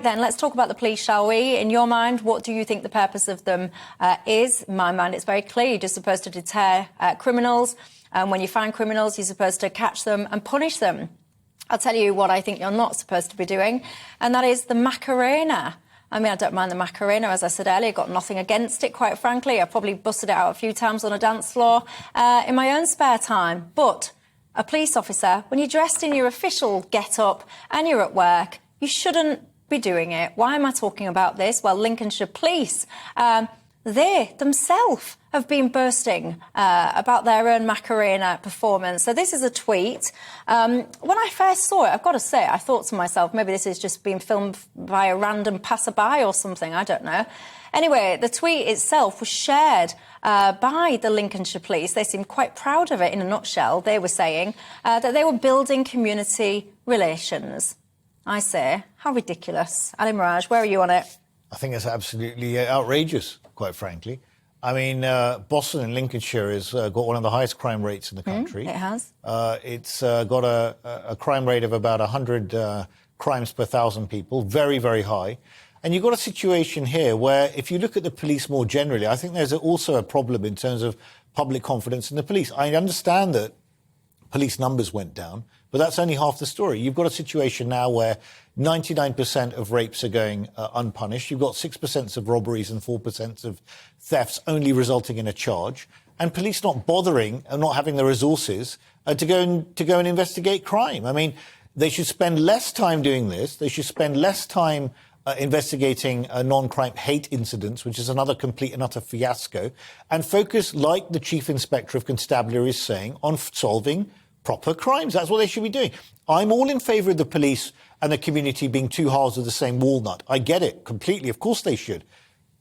Then let's talk about the police, shall we? In your mind, what do you think the purpose of them is? In my mind, it's very clear. You're just supposed to deter criminals. And when you find criminals, you're supposed to catch them and punish them. I'll tell you what I think you're not supposed to be doing, and that is the Macarena. I mean, I don't mind the Macarena, as I said earlier, got nothing against it, quite frankly. I've probably busted it out a few times on a dance floor in my own spare time. But a police officer, when you're dressed in your official get-up and you're at work, you shouldn't be doing it. Why am I talking about this? Well, Lincolnshire Police, they themselves have been boasting about their own Macarena performance. So this is a tweet. When I first saw it, I've got to say, I thought to myself, maybe this is just being filmed by a random passerby or something, I don't know. Anyway, the tweet itself was shared by the Lincolnshire Police. They seemed quite proud of it in a nutshell. They were saying that they were building community relations. I say, how ridiculous. Ali Mirage, where are you on it? I think it's absolutely outrageous, quite frankly. I mean, Boston in Lincolnshire has got one of the highest crime rates in the country. It has. It's got a crime rate of about 100 crimes per 1,000 people, very, very high. And you've got a situation here where, if you look at the police more generally, I think there's also a problem in terms of public confidence in the police. I understand that police numbers went down, but that's only half the story. You've got a situation now where 99% of rapes are going unpunished. You've got 6% of robberies and 4% of thefts only resulting in a charge. And police not bothering and not having the resources to go and investigate crime. I mean, they should spend less time doing this. They should spend less time investigating non-crime hate incidents, which is another complete and utter fiasco, and focus, like the Chief Inspector of Constabulary is saying, on solving proper crimes. That's what they should be doing. I'm all in favour of the police and the community being two halves of the same walnut. I get it completely. Of course they should.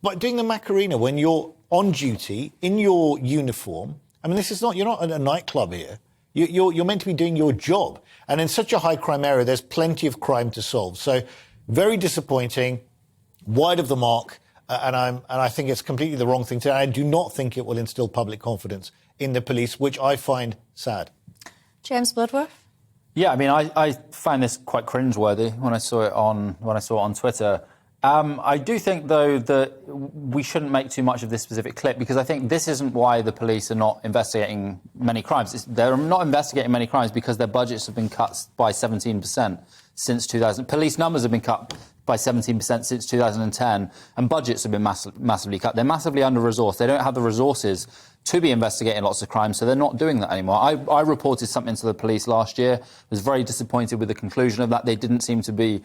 But doing the Macarena when you're on duty, in your uniform, I mean, you're not at a nightclub here. You're meant to be doing your job. And in such a high crime area, there's plenty of crime to solve. So very disappointing, wide of the mark, and I think it's completely the wrong thing to do. I do not think it will instill public confidence in the police, which I find sad. James Bloodworth? Yeah, I mean, I find this quite cringeworthy when I saw it on Twitter. I do think, though, that we shouldn't make too much of this specific clip, because I think this isn't why the police are not investigating many crimes. They're not investigating many crimes because their budgets have been cut by 17% since 2000. Police numbers have been cut by 17% since 2010, and budgets have been massively cut. They're massively under-resourced. They don't have the resources to be investigating lots of crimes, so they're not doing that anymore. I reported something to the police last year, was very disappointed with the conclusion of that. They didn't seem to be,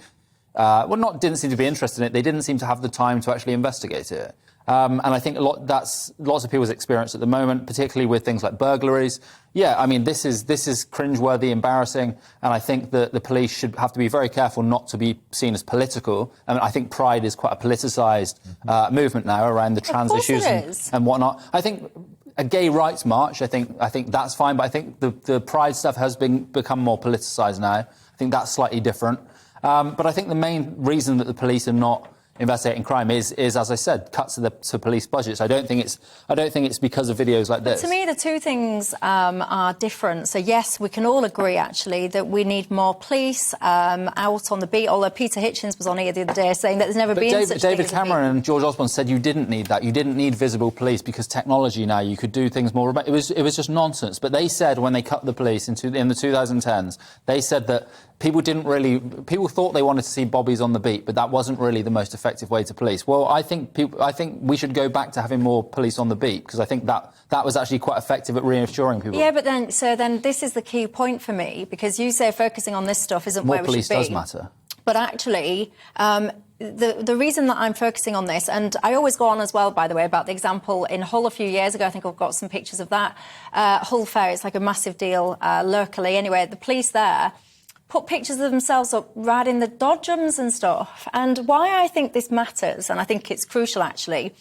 didn't seem to be interested in it, they didn't seem to have the time to actually investigate it. And I think that's lots of people's experience at the moment, particularly with things like burglaries. Yeah, I mean, this is cringeworthy, embarrassing, and I think that the police should have to be very careful not to be seen as political. I mean, I think Pride is quite a politicised movement now around the trans issues and whatnot. I think a gay rights march, I think that's fine, but I think the Pride stuff has become more politicised now. I think that's slightly different. But I think the main reason that the police are not investigating crime is, as I said, cuts to police budgets. I don't think it's because of videos like this. But to me, the two things are different. So yes, we can all agree actually that we need more police out on the beat. Although Peter Hitchens was on here the other day saying that there's never been such a thing. David Cameron and George Osborne said you didn't need that. You didn't need visible police because technology now you could do things more remote. It was just nonsense. But they said when they cut the police in the 2010s, they said that people thought they wanted to see bobbies on the beat, but that wasn't really the most effective way to police. Well, I think we should go back to having more police on the beat, because I think that was actually quite effective at reassuring people. Yeah, but then this is the key point for me, because you say focusing on this stuff isn't where we should be. More police does matter. But actually, the reason that I'm focusing on this, and I always go on as well, by the way, about the example in Hull a few years ago. I think I've got some pictures of that. Hull Fair, it's like a massive deal locally. Anyway, the police there put pictures of themselves up riding the dodgems and stuff. And why I think this matters, and I think it's crucial actually,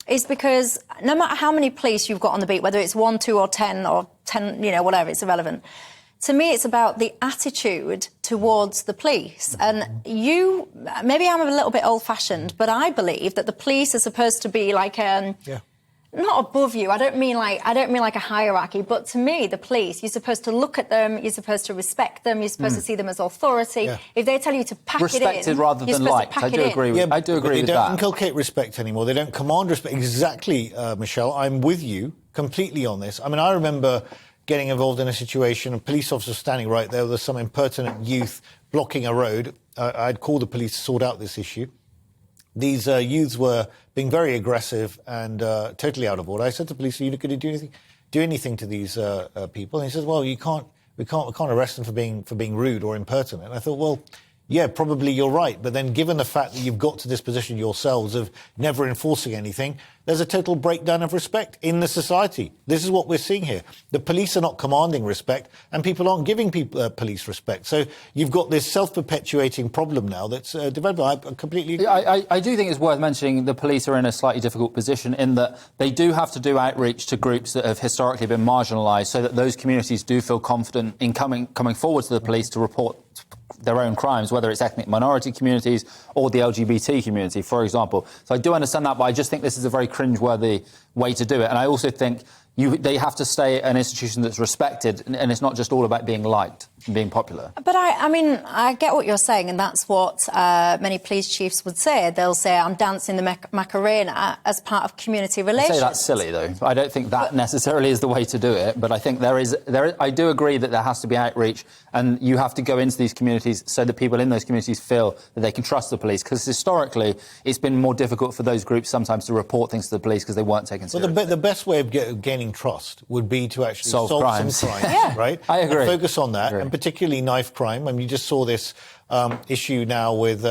is because no matter how many police you've got on the beat, whether it's 1, 2 or 10, whatever, it's irrelevant. To me, it's about the attitude towards the police. And maybe I'm a little bit old-fashioned, but I believe that the police are supposed to be like not above you. I don't mean like a hierarchy, but to me, the police, you're supposed to look at them, you're supposed to respect them, you're supposed to see them as authority. Yeah. If they tell you to pack it in, respected rather than liked. I do agree with that. They don't inculcate respect anymore. They don't command respect. Exactly, Michelle. I'm with you completely on this. I mean, I remember getting involved in a situation, a police officer standing right there with some impertinent youth blocking a road. I'd called the police to sort out this issue. These youths were being very aggressive and totally out of order. I said to the police, "Are you going to do anything to these people?" And he says, "Well, we can't arrest them for being rude or impertinent." And I thought, well, yeah, probably you're right. But then given the fact that you've got to this position yourselves of never enforcing anything, there's a total breakdown of respect in the society. This is what we're seeing here. The police are not commanding respect and people aren't giving police respect. So you've got this self-perpetuating problem now that's developed. I completely agree. I do think it's worth mentioning the police are in a slightly difficult position in that they do have to do outreach to groups that have historically been marginalised so that those communities do feel confident in coming forward to the police to report their own crimes, whether it's ethnic minority communities or the LGBT community, for example. So I do understand that, but I just think this is a very cringeworthy way to do it. And I also think they have to stay an institution that's respected, and it's not just all about being liked and being popular. But I mean, I get what you're saying, and that's what many police chiefs would say. They'll say, "I'm dancing the Macarena" as part of community relations. I'd say that's silly, though. I don't think that necessarily is the way to do it. But I think I do agree that there has to be outreach, and you have to go into these communities so that people in those communities feel that they can trust the police. Because historically, it's been more difficult for those groups sometimes to report things to the police because they weren't taken seriously. Well, the best way of gaining trust would be to actually solve crimes. some crimes, right? I agree. And focus on that, and particularly knife crime. I mean, you just saw this issue now with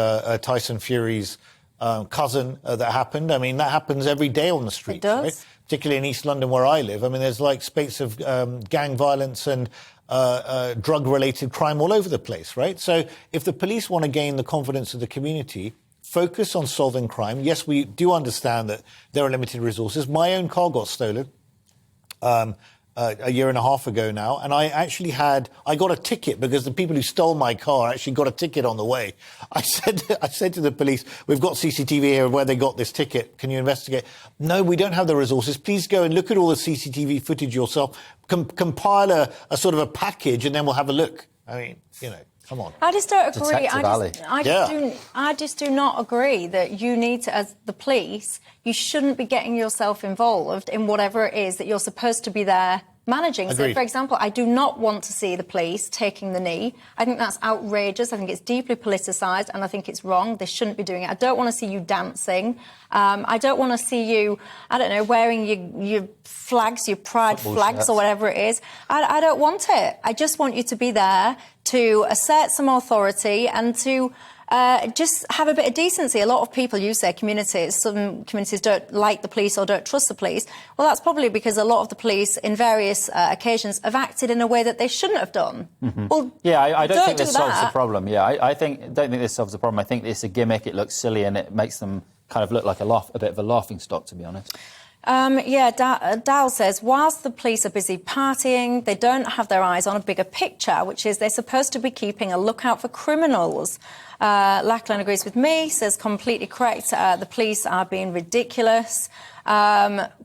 Tyson Fury's cousin that happened. I mean, that happens every day on the streets, it does. Right? Particularly in East London where I live. I mean, there's like spates of gang violence and drug-related crime all over the place, right? So if the police want to gain the confidence of the community, focus on solving crime. Yes, we do understand that there are limited resources. My own car got stolen a year and a half ago now, and I got a ticket because the people who stole my car actually got a ticket on the way. I said to the police, "We've got CCTV here of where they got this ticket. Can you investigate?" "No, we don't have the resources. Please go and look at all the CCTV footage yourself. Compile a sort of a package, and then we'll have a look." I mean, you know. Come on. I just don't agree. Detective I just do not agree that you need to, as the police, you shouldn't be getting yourself involved in whatever it is that you're supposed to be there managing. Agreed. So, for example, I do not want to see the police taking the knee. I think that's outrageous. I think it's deeply politicised, and I think it's wrong. They shouldn't be doing it. I don't want to see you dancing. I don't want to see you, I don't know, wearing your flags, your pride flags shirts, or whatever it is. I don't want it. I just want you to be there to assert some authority and to just have a bit of decency. A lot of people use their communities. Some communities don't like the police or don't trust the police. Well, that's probably because a lot of the police, in various occasions, have acted in a way that they shouldn't have done. Mm-hmm. Well, yeah, I don't think this solves the problem. Yeah, I don't think this solves the problem. I think it's a gimmick. It looks silly and it makes them kind of look like a bit of a laughing stock, to be honest. Dal says, whilst the police are busy partying, they don't have their eyes on a bigger picture, which is they're supposed to be keeping a lookout for criminals. Lachlan agrees with me, says completely correct. The police are being ridiculous.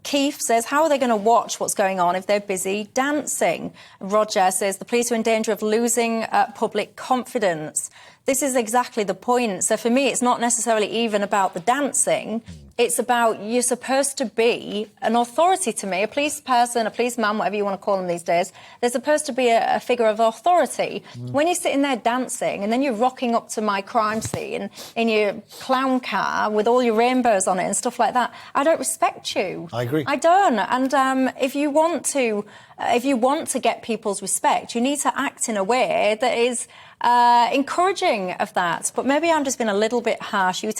Keith says, how are they going to watch what's going on if they're busy dancing? Roger says, the police are in danger of losing public confidence. This is exactly the point. So for me, it's not necessarily even about the dancing. It's about you're supposed to be an authority to me, a police person, a policeman, whatever you want to call them these days. They're supposed to be a figure of authority. When you're sitting there dancing and then you're rocking up to my crime scene in your clown car with all your rainbows on it and stuff like that, I don't respect you. I agree. I don't. And if you want to get people's respect, you need to act in a way that is encouraging of that. But maybe I'm just being a little bit harsh. You